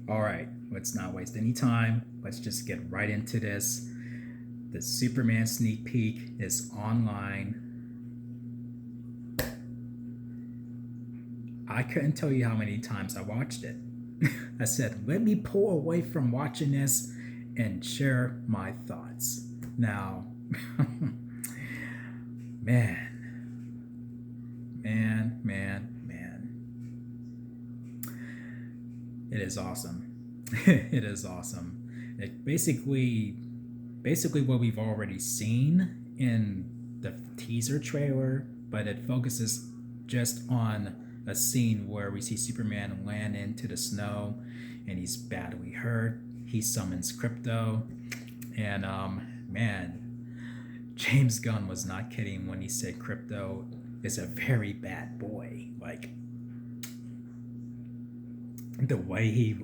All right, let's not waste any time. Let's just get right into this. The Superman sneak peek is online. I couldn't tell you how many times I watched it. I said, let me pull away from watching this and share my thoughts. Now, man, man. It is awesome. It is awesome. It basically what we've already seen in the teaser trailer, but it focuses just on a scene where we see Superman land into the snow and he's badly hurt. He summons Crypto, and man, James Gunn was not kidding when he said Crypto is a very bad boy. Like the way he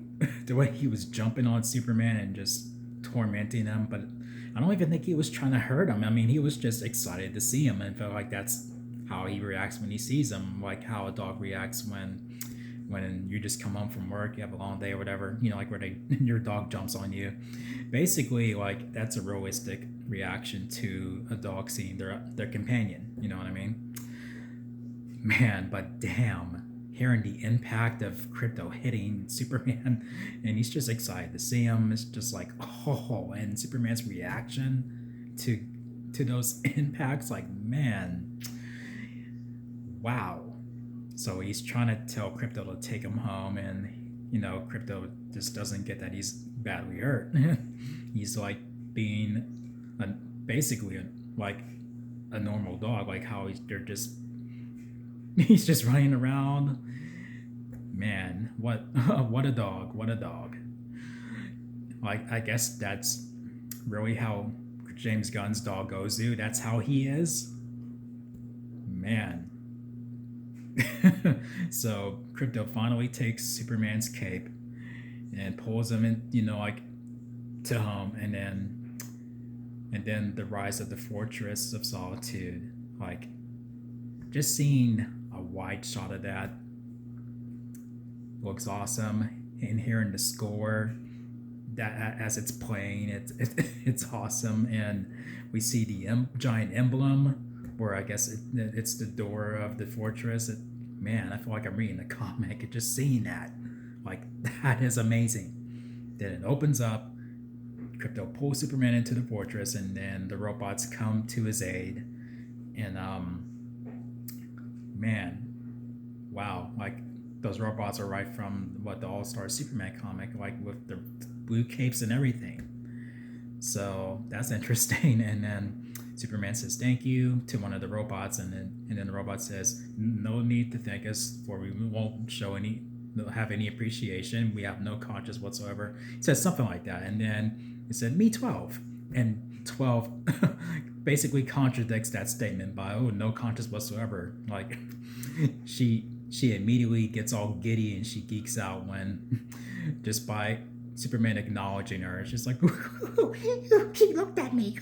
the way he was jumping on Superman and just tormenting him, but I don't even think he was trying to hurt him. I mean, he was just excited to see him and felt like that's how he reacts when he sees him, like how a dog reacts when you just come home from work, you have a long day or whatever, like where your dog jumps on you. Basically, like that's a realistic reaction to a dog seeing their companion. You know what I mean? Man, but damn, hearing the impact of Crypto hitting Superman, and he's just excited to see him. It's just like, oh, and Superman's reaction to those impacts, like, man, wow. So he's trying to tell Crypto to take him home, and Crypto just doesn't get that he's badly hurt. He's like being basically like a normal dog, like how they're just he's just running around. Man, what what a dog! What a dog! Like I guess that's really how James Gunn's dog Ozu. That's how he is. Man. So Crypto finally takes Superman's cape and pulls him in, like to home, and then the rise of the Fortress of Solitude. Like just seeing a wide shot of that looks awesome, and hearing the score that as it's playing, it's awesome, and we see the giant emblem where I guess it's the door of the fortress. Man, I feel like I'm reading the comic and just seeing that, like that is amazing. Then it opens up, Crypto pulls Superman into the fortress, and then the robots come to his aid, and man, wow, like those robots are right from what the All Star Superman comic, like with the blue capes and everything. So that's interesting. And then Superman says thank you to one of the robots, and then the robot says, "No need to thank us, for we won't have any appreciation. We have no conscience whatsoever." He says something like that, and then he said, "Me 12," and 12 basically contradicts that statement by no conscience whatsoever. Like she immediately gets all giddy and she geeks out when just by Superman acknowledging her. It's just like he looked at me.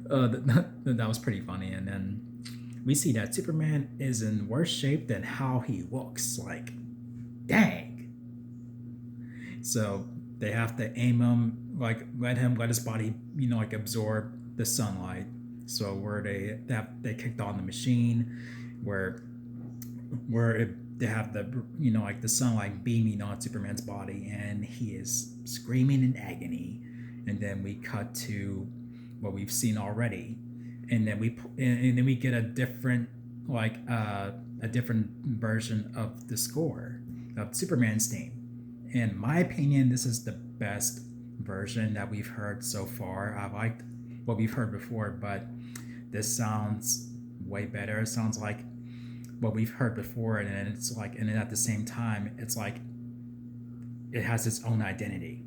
That was pretty funny. And then we see that Superman is in worse shape than how he looks. Like, dang. So they have to aim him, like let his body, like absorb the sunlight. So where they kicked on the machine, where they have the like the sunlight beaming on Superman's body, and he is screaming in agony. And then we cut to what we've seen already, and then we get a different a different version of the score of Superman's theme. In my opinion, this is the best version that we've heard so far. I liked what we've heard before, but this sounds way better. It sounds like what we've heard before, and then at the same time, it's like it has its own identity.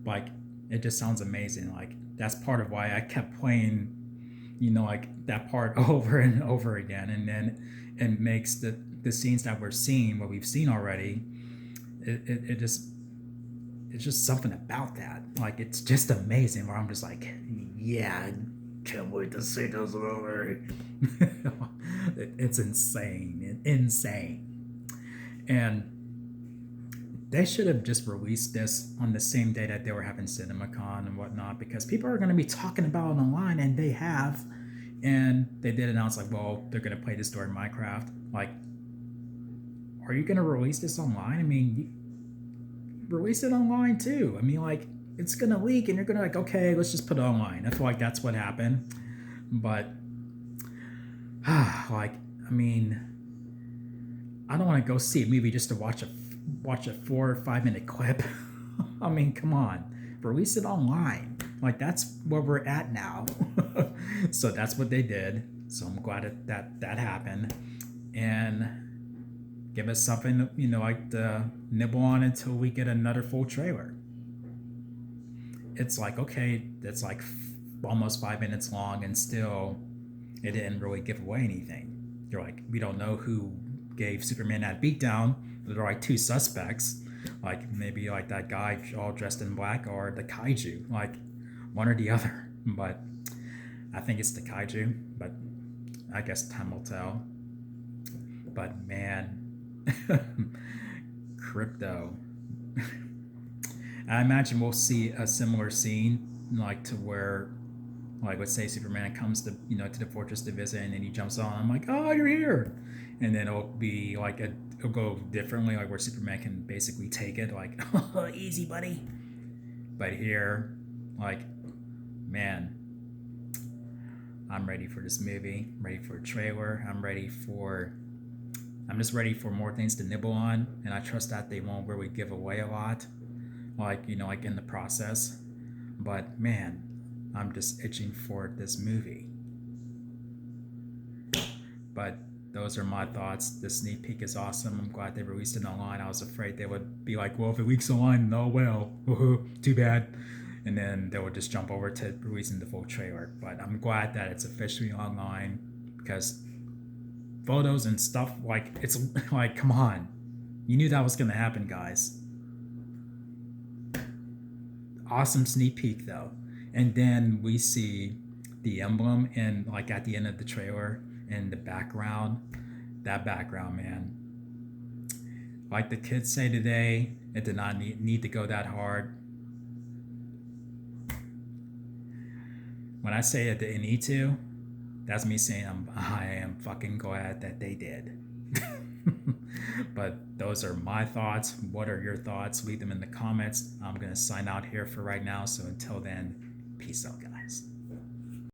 Like it just sounds amazing. Like that's part of why I kept playing, like that part over and over again, and then it makes the scenes that we're seeing, what we've seen already, it just it's just something about that. Like it's just amazing. Where I'm just like, yeah, can't wait to see this movie. It's insane, and they should have just released this on the same day that they were having CinemaCon and whatnot, because people are going to be talking about it online, and they have. And they did announce, like, well, they're going to play this story in Minecraft. Like, are you going to release this online? I mean, release it online too. I mean, like, it's going to leak, and you're going to, like, okay, let's just put it online. I feel like that's what happened. But, like, I mean, I don't want to go see a movie just to watch a 4 or 5 minute clip. I mean, come on, release it online. Like, that's where we're at now. So that's what they did. So I'm glad that happened, and give us something, like to nibble on until we get another full trailer. It's like, okay, it's like almost 5 minutes long, and still it didn't really give away anything. You're like, we don't know who gave Superman that beatdown. There are like two suspects, like maybe like that guy all dressed in black, or the kaiju, like one or the other. But I think it's the kaiju, but I guess time will tell. But man, Crypto. I imagine we'll see a similar scene, like to where, like, let's say Superman comes to to the fortress to visit, and then he jumps on. I'm like, oh, you're here, and then it'll be like it'll go differently, like where Superman can basically take it, like, oh, easy, buddy. But here, like, man, I'm ready for this movie. I'm ready for a trailer. I'm just ready for more things to nibble on, and I trust that they won't really give away a lot, like like in the process. But man, I'm just itching for this movie. But those are my thoughts. The sneak peek is awesome. I'm glad they released it online. I was afraid they would be like, well, if it leaks online, no, well, too bad. And then they would just jump over to releasing the full trailer. But I'm glad that it's officially online, because photos and stuff, like, it's like, come on. You knew that was going to happen, guys. Awesome sneak peek, though. And then we see the emblem, and like at the end of the trailer, in the background, that background, man, like the kids say today, it did not need to go that hard. When I say it didn't need to, that's me saying I am fucking glad that they did. But those are my thoughts. What are your thoughts? Leave them in the comments. I'm going to sign out here for right now. So until then, peace out, guys.